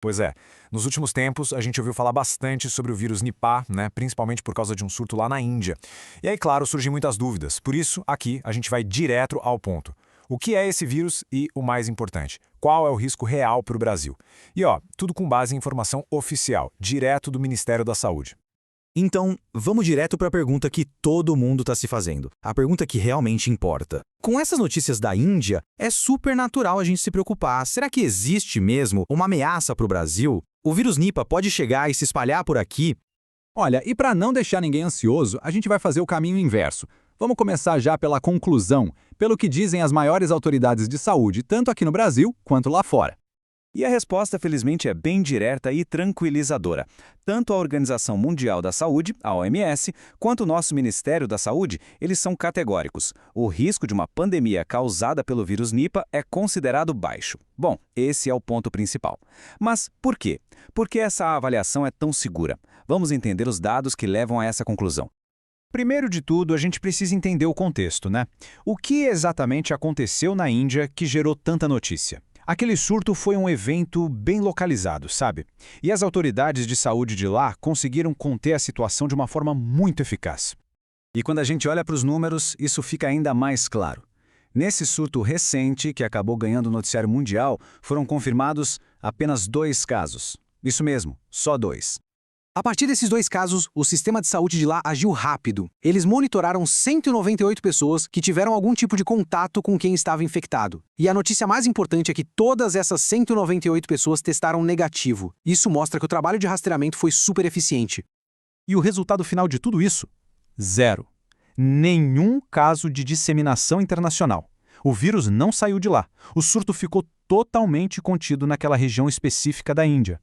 Pois é, nos últimos tempos a gente ouviu falar bastante sobre o vírus Nipah, né, principalmente por causa de um surto lá na Índia. E aí, claro, surgem muitas dúvidas. Por isso, aqui a gente vai direto ao ponto. O que é esse vírus e, o mais importante, qual é o risco real para o Brasil? E ó, tudo com base em informação oficial, direto do Ministério da Saúde. Então, vamos direto para a pergunta que todo mundo está se fazendo. A pergunta que realmente importa. Com essas notícias da Índia, é super natural a gente se preocupar. Será que existe mesmo uma ameaça para o Brasil? O vírus Nipah pode chegar e se espalhar por aqui? Olha, e para não deixar ninguém ansioso, a gente vai fazer o caminho inverso. Vamos começar já pela conclusão, pelo que dizem as maiores autoridades de saúde, tanto aqui no Brasil quanto lá fora. E a resposta, felizmente, é bem direta e tranquilizadora. Tanto a Organização Mundial da Saúde, a OMS, quanto o nosso Ministério da Saúde, eles são categóricos. O risco de uma pandemia causada pelo vírus Nipah é considerado baixo. Bom, esse é o ponto principal. Mas por quê? Por que essa avaliação é tão segura? Vamos entender os dados que levam a essa conclusão. Primeiro de tudo, a gente precisa entender o contexto, né? O que exatamente aconteceu na Índia que gerou tanta notícia? Aquele surto foi um evento bem localizado, sabe? E as autoridades de saúde de lá conseguiram conter a situação de uma forma muito eficaz. E quando a gente olha para os números, isso fica ainda mais claro. Nesse surto recente, que acabou ganhando o noticiário mundial, foram confirmados apenas 2 casos. Isso mesmo, só 2. A partir desses 2 casos, o sistema de saúde de lá agiu rápido. Eles monitoraram 198 pessoas que tiveram algum tipo de contato com quem estava infectado. E a notícia mais importante é que todas essas 198 pessoas testaram negativo. Isso mostra que o trabalho de rastreamento foi super eficiente. E o resultado final de tudo isso? 0. Nenhum caso de disseminação internacional. O vírus não saiu de lá. O surto ficou totalmente contido naquela região específica da Índia.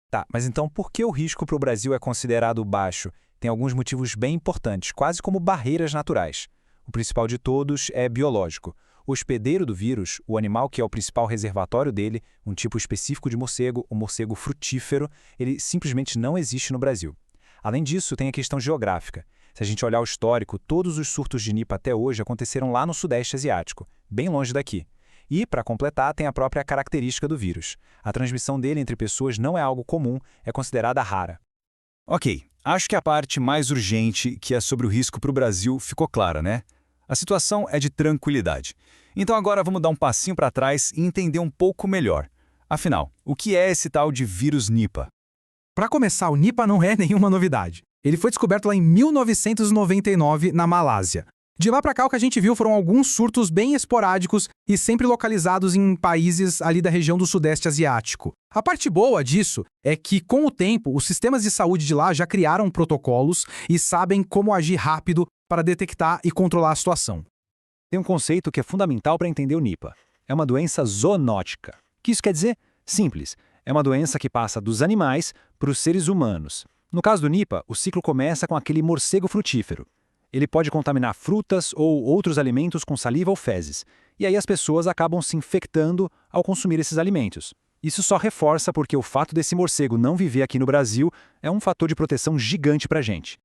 Tá, mas então por que o risco para o Brasil é considerado baixo? Tem alguns motivos bem importantes, quase como barreiras naturais. O principal de todos é biológico. O hospedeiro do vírus, o animal que é o principal reservatório dele, um tipo específico de morcego, o morcego frutífero, ele simplesmente não existe no Brasil. Além disso, tem a questão geográfica. Se a gente olhar o histórico, todos os surtos de Nipah até hoje aconteceram lá no Sudeste Asiático, bem longe daqui. E, para completar, tem a própria característica do vírus. A transmissão dele entre pessoas não é algo comum, é considerada rara. Ok, acho que a parte mais urgente, que é sobre o risco para o Brasil, ficou clara, né? A situação é de tranquilidade. Então agora vamos dar um passinho para trás e entender um pouco melhor. Afinal, o que é esse tal de vírus Nipah? Para começar, o Nipah não é nenhuma novidade. Ele foi descoberto lá em 1999, na Malásia. De lá para cá, o que a gente viu foram alguns surtos bem esporádicos e sempre localizados em países ali da região do Sudeste Asiático. A parte boa disso é que, com o tempo, os sistemas de saúde de lá já criaram protocolos e sabem como agir rápido para detectar e controlar a situação. Tem um conceito que é fundamental para entender o Nipah. É uma doença zoonótica. O que isso quer dizer? Simples. É uma doença que passa dos animais para os seres humanos. No caso do Nipah, o ciclo começa com aquele morcego frutífero. Ele pode contaminar frutas ou outros alimentos com saliva ou fezes. E aí as pessoas acabam se infectando ao consumir esses alimentos. Isso só reforça porque o fato desse morcego não viver aqui no Brasil é um fator de proteção gigante para a gente.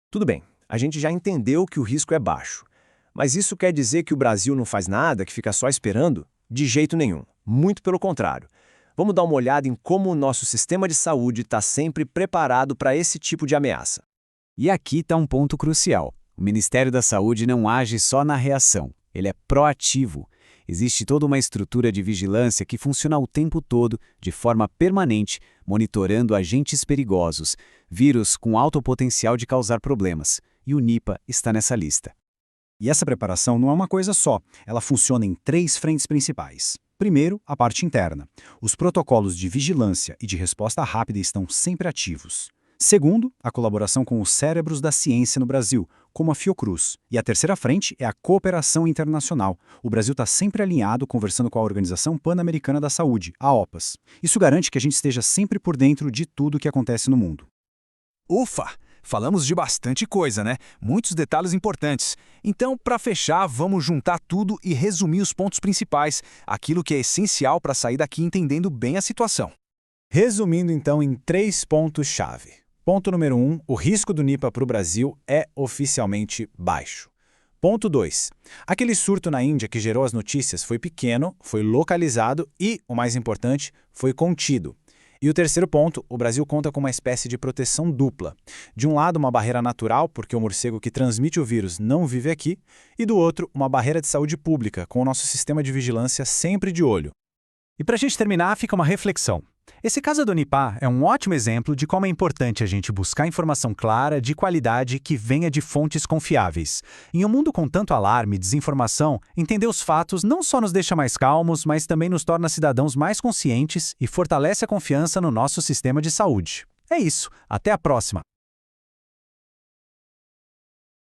Tudo bem, a gente já entendeu que o risco é baixo. Mas isso quer dizer que o Brasil não faz nada, que fica só esperando? De jeito nenhum. Muito pelo contrário. Vamos dar uma olhada em como o nosso sistema de saúde está sempre preparado para esse tipo de ameaça. E aqui está um ponto crucial. O Ministério da Saúde não age só na reação, ele é proativo. Existe toda uma estrutura de vigilância que funciona o tempo todo, de forma permanente, monitorando agentes perigosos, vírus com alto potencial de causar problemas, e o Nipah está nessa lista. E essa preparação não é uma coisa só, ela funciona em 3 frentes principais. Primeiro, a parte interna. Os protocolos de vigilância e de resposta rápida estão sempre ativos. Segundo, a colaboração com os cérebros da ciência no Brasil, como a Fiocruz. E a terceira frente é a cooperação internacional. O Brasil está sempre alinhado conversando com a Organização Pan-Americana da Saúde, a OPAS. Isso garante que a gente esteja sempre por dentro de tudo o que acontece no mundo. Ufa! Falamos de bastante coisa, né? Muitos detalhes importantes. Então, para fechar, vamos juntar tudo e resumir os pontos principais, aquilo que é essencial para sair daqui entendendo bem a situação. Resumindo então em 3 pontos-chave. Ponto número 1, o risco do Nipah para o Brasil é oficialmente baixo. Ponto 2, aquele surto na Índia que gerou as notícias foi pequeno, foi localizado e, o mais importante, foi contido. E o terceiro ponto, o Brasil conta com uma espécie de proteção dupla. De um lado, uma barreira natural, porque o morcego que transmite o vírus não vive aqui, e do outro, uma barreira de saúde pública, com o nosso sistema de vigilância sempre de olho. E para a gente terminar, fica uma reflexão. Esse caso do Nipah é um ótimo exemplo de como é importante a gente buscar informação clara, de qualidade, que venha de fontes confiáveis. Em um mundo com tanto alarme e desinformação, entender os fatos não só nos deixa mais calmos, mas também nos torna cidadãos mais conscientes e fortalece a confiança no nosso sistema de saúde. É isso, até a próxima!